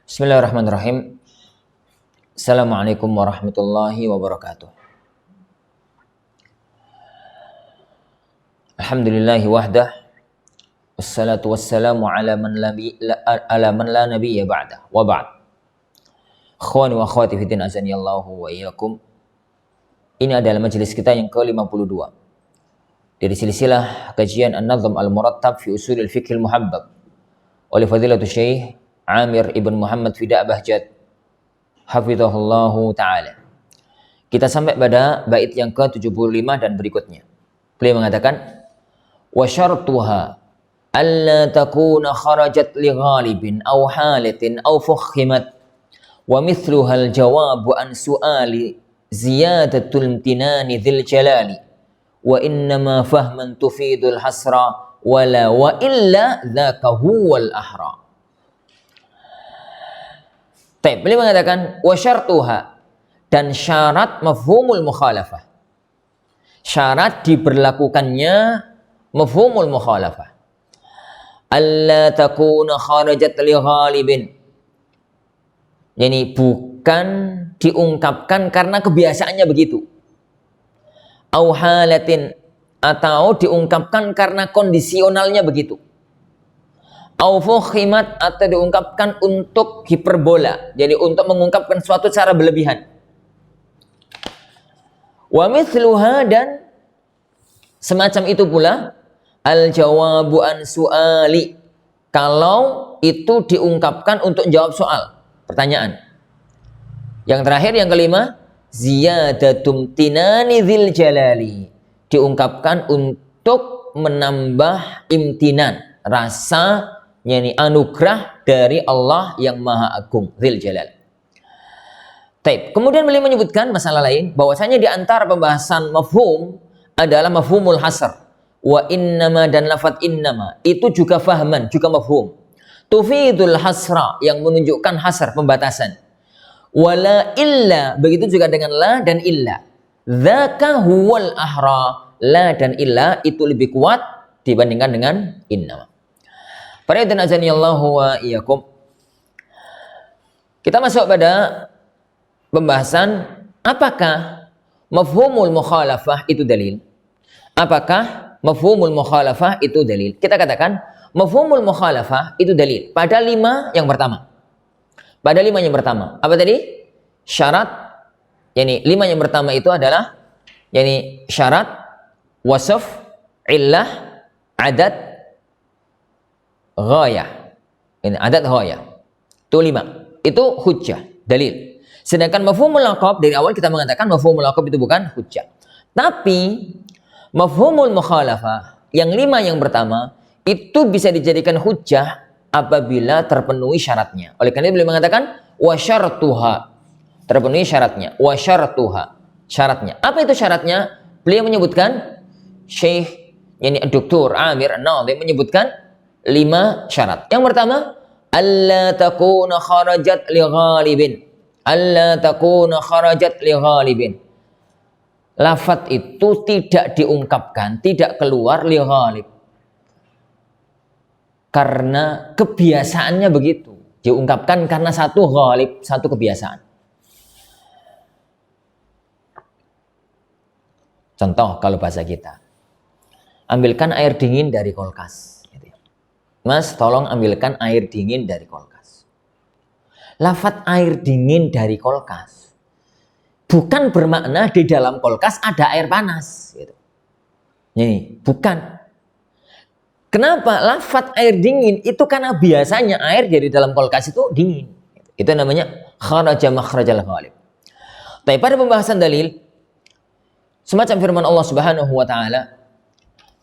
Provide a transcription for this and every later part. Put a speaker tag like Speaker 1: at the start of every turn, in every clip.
Speaker 1: Bismillahirrahmanirrahim. Assalamualaikum warahmatullahi wabarakatuh. Alhamdulillahi wahdah. Wassalatu wassalamu ala man la nabiyya ba'dah. Wa ba'd. Akhwani wa akhwati fiddin azanillahu wa iyyakum. Ini adalah majelis kita yang ke-52 dari silsilah kajian An-Nazm Al-Murattab fi Usulil Fiqh Al-Muhabbab oleh Fadilatul Syekh Amir ibn Muhammad Fida Bahjat hafizahullahu ta'ala. Kita sampai pada bait yang ke-75 dan berikutnya. Beliau mengatakan wa syartuha alla takuna kharajat li ghalibin aw halatin aw fukhimat wa mithluha al-jawabu an su'ali ziyadatul imtinani dzil jalali wa innama fahman tufidul hasra wala wa illa dzaka huwal ahra. Beliau mengatakan wa syartuha, dan syarat mafhumul mukhalafah, syarat diberlakukannya mafhumul mukhalafah, alla takuna kharajat li ghalibin, yani bukan diungkapkan karena kebiasaannya begitu, au halatin, atau diungkapkan karena kondisionalnya begitu, au fukhimat, atau diungkapkan untuk hiperbola, jadi untuk mengungkapkan suatu cara berlebihan. Wa mithluha, dan semacam itu pula al jawabu an su'ali, kalau itu diungkapkan untuk jawab soal, pertanyaan. Yang terakhir, yang kelima, ziyadatum tinani dzil jalali, diungkapkan untuk menambah imtinan, rasa, yakni anugerah dari Allah yang Maha Agung, Dzil Jalal. Kemudian beliau menyebutkan masalah lain, bahwasanya di antara pembahasan mafhum adalah mafhumul hasr. Wa innama, dan lafadz innama itu juga fahman, juga mafhum. Tufidul hasra, yang menunjukkan hasr, pembatasan. Wala illa, begitu juga dengan la dan illa. Dzaka huwal ahra, la dan illa itu lebih kuat dibandingkan dengan innama. Para hadirin azanillahu wa iyyakum. Kita masuk pada pembahasan apakah mafhumul mukhalafah itu dalil? Apakah mafhumul mukhalafah itu dalil? Kita katakan mafhumul mukhalafah itu dalil pada 5 yang pertama. Pada 5 yang pertama. Apa tadi? Syarat, yakni 5 yang pertama itu adalah yakni syarat, wasf, illah, adad, ghayah. Ini adat ghayah. Itu 5. Itu hujjah, dalil. Sedangkan mafhumul laqab, dari awal kita mengatakan mafhumul laqab itu bukan hujjah. Tapi mafhumul mukhalafah yang 5 yang pertama itu bisa dijadikan hujjah apabila terpenuhi syaratnya. Oleh karena itu beliau mengatakan wa syartuha, terpenuhi syaratnya. Wa syartuha, syaratnya. Apa itu syaratnya? Beliau menyebutkan, Syekh yakni Dr. Amir An-Nazim menyebutkan 5 syarat. Yang pertama, alla takuna kharajat li ghalibin. Alla takuna kharajat li ghalibin. Lafaz itu tidak diungkapkan, tidak keluar li ghalib, karena kebiasaannya begitu. Diungkapkan karena satu ghalib, satu kebiasaan. Contoh kalau bahasa kita, ambilkan air dingin dari kulkas. Mas, tolong ambilkan air dingin dari kulkas. Lafaz air dingin dari kulkas bukan bermakna di dalam kulkas ada air panas. Gitu. Ini bukan. Kenapa? Lafaz air dingin itu karena biasanya air dari dalam kulkas itu dingin. Itu namanya kharaja makhrajal ghalib. Tapi pada pembahasan dalil, semacam firman Allah Subhanahu wa taala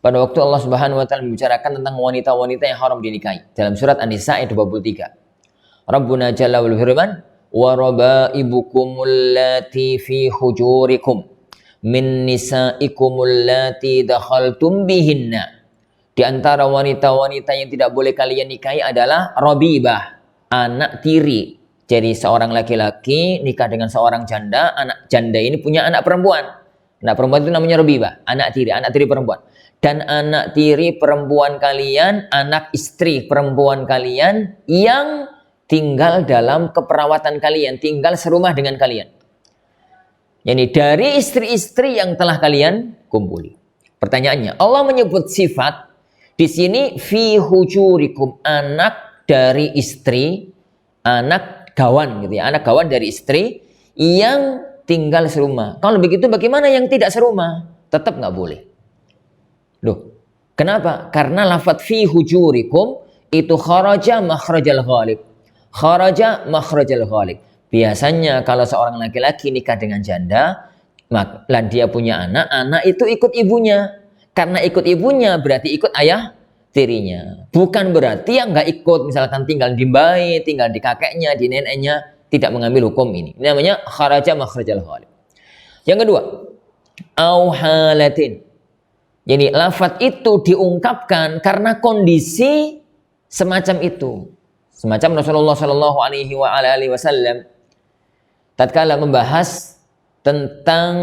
Speaker 1: pada waktu Allah Subhanahu wa taala membicarakan tentang wanita-wanita yang haram dinikahi dalam surat An-Nisa ayat 23. Rabbuna jalla wal firman wa rabaibukumul lati fi hujurikum min nisaikumul lati dakhaltum bihinna. Di antara wanita-wanita yang tidak boleh kalian nikahi adalah rabibah, anak tiri. Jadi seorang laki-laki nikah dengan seorang janda, anak janda ini punya anak perempuan. Anak perempuan itu namanya rabibah, anak tiri perempuan. Dan anak tiri perempuan kalian, anak istri perempuan kalian yang tinggal dalam keperawatan kalian, tinggal serumah dengan kalian. Yani dari istri-istri yang telah kalian kumpuli. Pertanyaannya, Allah menyebut sifat di sini fi hujurikum, anak dari istri, anak gawan gitu ya, anak gawan dari istri yang tinggal serumah. Kalau begitu bagaimana yang tidak serumah? Tetap nggak boleh. Loh, kenapa? Karena lafadz fi hujurikum itu kharaja makhrajal ghalib. Kharaja makhrajal ghalib. Biasanya kalau seorang laki-laki nikah dengan janda, dan dia punya anak, anak itu ikut ibunya. Karena ikut ibunya berarti ikut ayah tirinya. Bukan berarti yang nggak ikut, misalkan tinggal di bayi, tinggal di kakeknya, di neneknya, tidak mengambil hukum ini. Ini namanya kharaja makhrajal ghalib. Yang kedua, au halatin. Jadi lafadz itu diungkapkan karena kondisi semacam itu. Semacam Rasulullah Shallallahu Alaihi Wasallam tatkala membahas tentang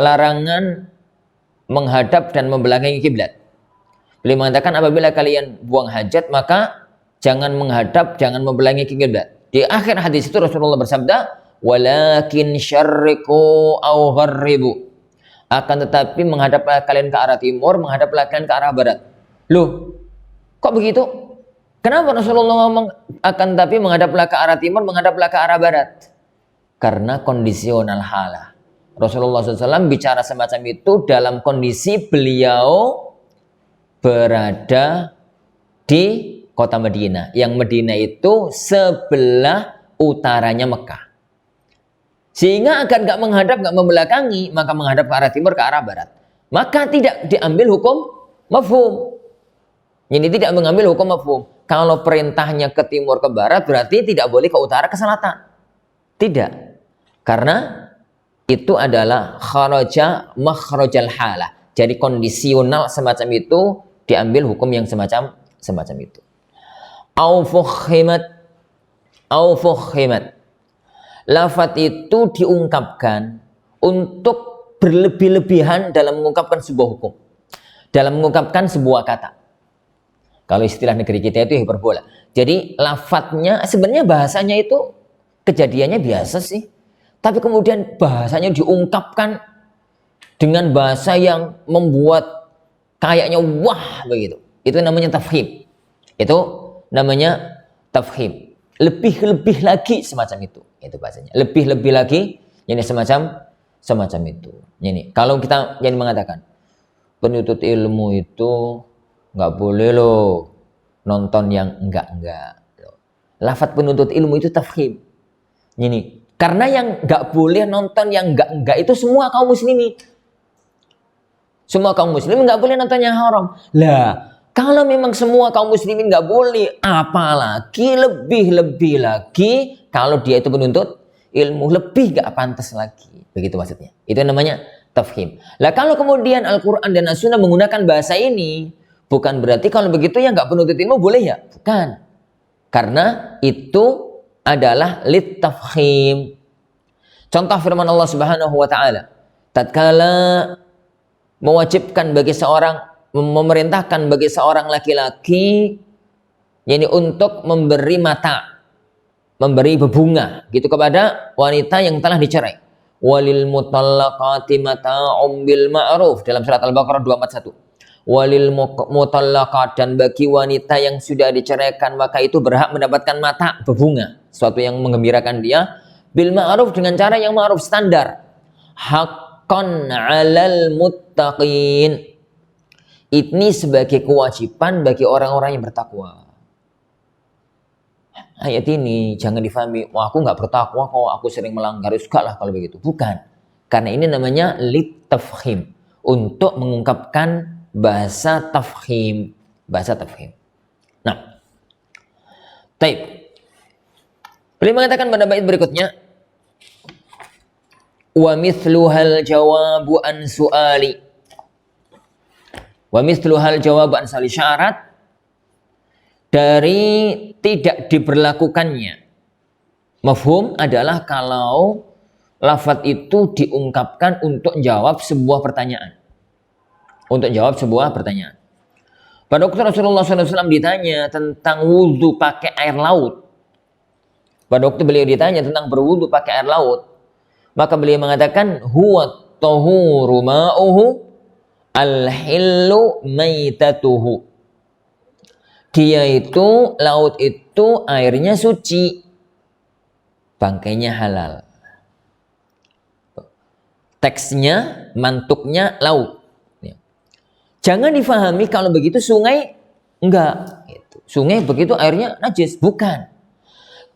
Speaker 1: larangan menghadap dan membelakangi kiblat. Beliau mengatakan apabila kalian buang hajat maka jangan menghadap, jangan membelakangi kiblat. Di akhir hadis itu Rasulullah bersabda, "Walakin syarriqu aw gharribu." Akan tetapi menghadaplah kalian ke arah timur, menghadaplah kalian ke arah barat. Loh, kok begitu? Kenapa Rasulullah ngomong akan tetapi menghadaplah ke arah timur, menghadaplah ke arah barat? Karena kondisional halah. Rasulullah SAW bicara semacam itu dalam kondisi beliau berada di kota Madinah. Yang Madinah itu sebelah utaranya Mekah. Sehingga agar nggak menghadap, nggak membelakangi, maka menghadap ke arah timur, ke arah barat. Maka tidak diambil hukum mafhum. Ini tidak mengambil hukum mafhum. Kalau perintahnya ke timur, ke barat, berarti tidak boleh ke utara, ke selatan. Tidak. Karena itu adalah kharaja makhrajal halah. Jadi kondisional semacam itu diambil hukum yang semacam itu. Au fuhimat. Lafadz itu diungkapkan untuk berlebih-lebihan dalam mengungkapkan sebuah hukum. Dalam mengungkapkan sebuah kata. Kalau istilah negeri kita itu hiperbola. Jadi lafadznya sebenarnya bahasanya itu kejadiannya biasa sih. Tapi kemudian bahasanya diungkapkan dengan bahasa yang membuat kayaknya wah begitu. Itu namanya tafhim. Itu namanya tafhim. Lebih-lebih lagi semacam itu. Itu bahasanya. Lebih-lebih lagi ini semacam itu. Ini kalau kita jadi mengatakan penuntut ilmu itu nggak boleh loh nonton yang enggak. Lafadz penuntut ilmu itu tafhim. Ini karena yang nggak boleh nonton yang enggak itu semua kaum muslimin. Semua kaum muslimin nggak boleh nonton yang haram. Lah, kalau memang semua kaum muslimin nggak boleh, apalagi lebih-lebih lagi kalau dia itu penuntut ilmu, lebih nggak pantas lagi. Begitu maksudnya. Itu namanya tafhim. Lah kalau kemudian Al-Quran dan As-Sunnah menggunakan bahasa ini, bukan berarti kalau begitu ya nggak penuntut ilmu boleh ya? Bukan. Karena itu adalah lit tafhim. Contoh firman Allah Subhanahu wa taala, tatkala mewajibkan bagi seorang, memerintahkan bagi seorang laki-laki yakni untuk memberi mata, memberi bebunga gitu kepada wanita yang telah dicerai. Walil mutallaqati mata'um bil ma'ruf dalam surat Al-Baqarah 241. Walil mutallaqat, dan bagi wanita yang sudah diceraikan maka itu berhak mendapatkan mata, bebunga, sesuatu yang menggembirakan dia, bil ma'ruf, dengan cara yang ma'ruf, standar. Haqqan 'alal muttaqin. Ini sebagai kewajiban bagi orang-orang yang bertakwa. Ayat ini jangan difahami, wah aku nggak bertakwa kok, aku sering melanggar, enggak lah kalau begitu. Bukan. Karena ini namanya lit tafhim, untuk mengungkapkan bahasa tafhim. Nah, taib. Beliau mengatakan pada bait berikutnya, wa mithluhal jawabu an su'ali. Wa mithluhal jawabu an su'ali, syarat dari tidak diberlakukannya mafhum adalah kalau lafadz itu diungkapkan untuk jawab sebuah pertanyaan. Untuk jawab sebuah pertanyaan. Pada waktu Rasulullah SAW ditanya tentang wudhu pakai air laut. Pada waktu beliau ditanya tentang berwudhu pakai air laut, maka beliau mengatakan, huwa tahuru ma'uhu al-hillu maitatuhu. Dia itu, laut itu airnya suci, bangkainya halal. Teksnya, mantuknya laut. Jangan difahami kalau begitu sungai enggak. Sungai begitu airnya najis, bukan.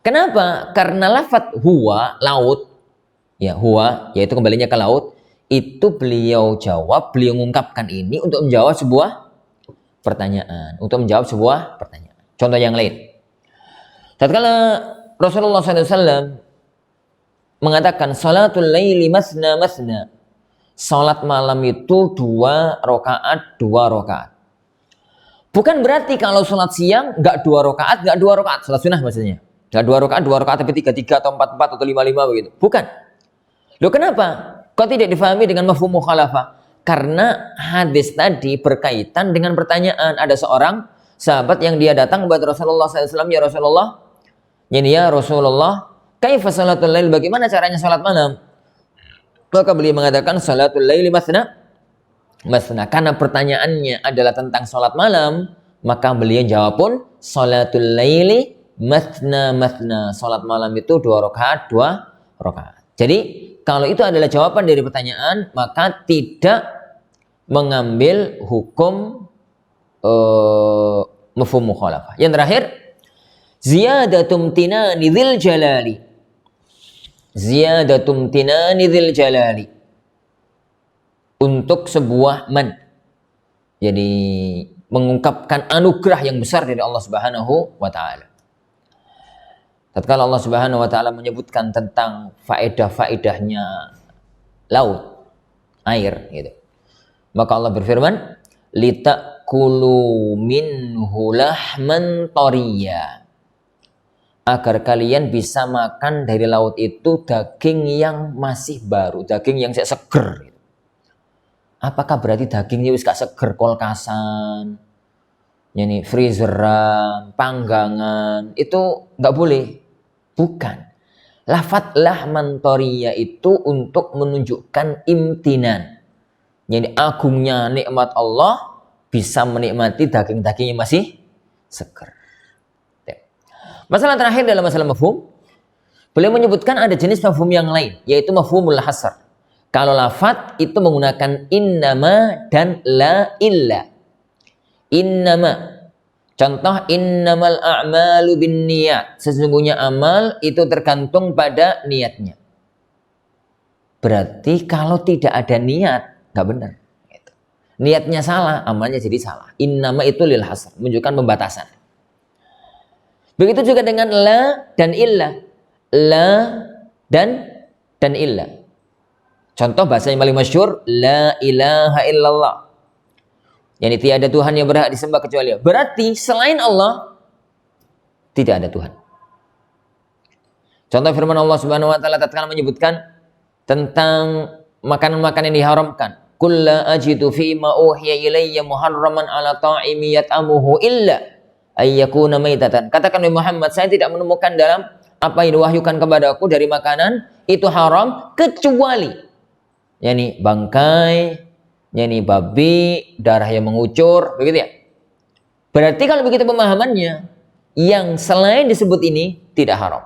Speaker 1: Kenapa? Karena lafadz huwa, laut, ya huwa, yaitu kembalinya ke laut, itu beliau jawab, beliau mengungkapkan ini untuk menjawab sebuah pertanyaan. Contoh yang lain. Tatkala Rasulullah SAW mengatakan, salatul laili masna masna. Salat malam itu 2 rakaat. Bukan berarti kalau salat siang enggak 2 rakaat, salat sunnah maksudnya. Enggak 2 rakaat tapi 3 atau 4 atau 5 begitu. Bukan. Loh kenapa? Kok tidak difahami dengan mafhum mukhalafah? Karena hadis tadi berkaitan dengan pertanyaan. Ada seorang sahabat yang dia datang kepada Rasulullah SAW, ya Rasulullah, kaifa salatul lail, bagaimana caranya salat malam? Maka beliau mengatakan salatul laili masna. Karena pertanyaannya adalah tentang salat malam, maka beliau jawab pun salatul laili masna. Salat malam itu 2 rakaat. Jadi kalau itu adalah jawaban dari pertanyaan, maka tidak mengambil hukum mafhum mukhalafah. Yang terakhir, ziyadatum tinani dzil jalali. Untuk sebuah man. Jadi mengungkapkan anugerah yang besar dari Allah Subhanahu wa taala. Tatkala Allah Subhanahu wa taala menyebutkan tentang faedah-faedahnya laut, air gitu. Maka Allah berfirman, litakulu minhu lahman thariya. Agar kalian bisa makan dari laut itu daging yang masih baru, daging yang seger. Apakah berarti dagingnya wis gak seger, kulkasan, yani freezeran, panggangan, itu nggak boleh. Bukan. Lafadz lahman thariya itu untuk menunjukkan imtinan. Yani agungnya nikmat Allah bisa menikmati daging-daging yang masih seger. Masalah terakhir dalam masalah mafhum, beliau menyebutkan ada jenis mafhum yang lain, yaitu mafhumul hasr. Kalau lafadz itu menggunakan innama dan la illa. Innama. Contoh, innamal a'malu binniyat. Sesungguhnya amal itu tergantung pada niatnya. Berarti kalau tidak ada niat, nggak benar. Niatnya salah, amalnya jadi salah. Innama itu lil hasr, menunjukkan pembatasan. Begitu juga dengan la dan illa. La dan illa. Contoh bahasa yang paling masyhur, la ilaha illallah. Yani tiada Tuhan yang berhak disembah kecuali Allah. Berarti selain Allah tidak ada Tuhan. Contoh firman Allah Subhanahu wa taala tatkala menyebutkan tentang makanan-makanan yang diharamkan. Qul la ajidu fi ma uhiya ilayya muharraman ala ta'imi yat'amuhu illa ayyakuna maitatan. Katakan wahai Muhammad, saya tidak menemukan dalam apa yang diwahyukan kepadaku dari makanan itu haram kecuali yani bangkai, yani babi, darah yang mengucur, begitu ya. Berarti kalau begitu pemahamannya, yang selain disebut ini tidak haram.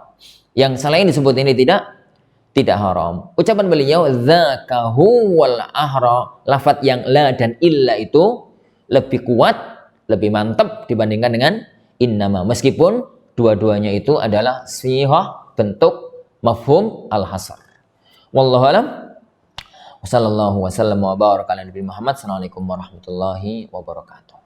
Speaker 1: Yang selain disebut ini tidak haram. Ucapan beliau dzaka huwal ahra, lafadz yang la dan illa itu lebih kuat, lebih mantap dibandingkan dengan innama. Meskipun dua-duanya itu adalah sihah bentuk mafhum al-hasr. Wallahu alam. Wassallallahu wasallam wa baraka ala nabi Muhammad. Assalamualaikum warahmatullahi wabarakatuh.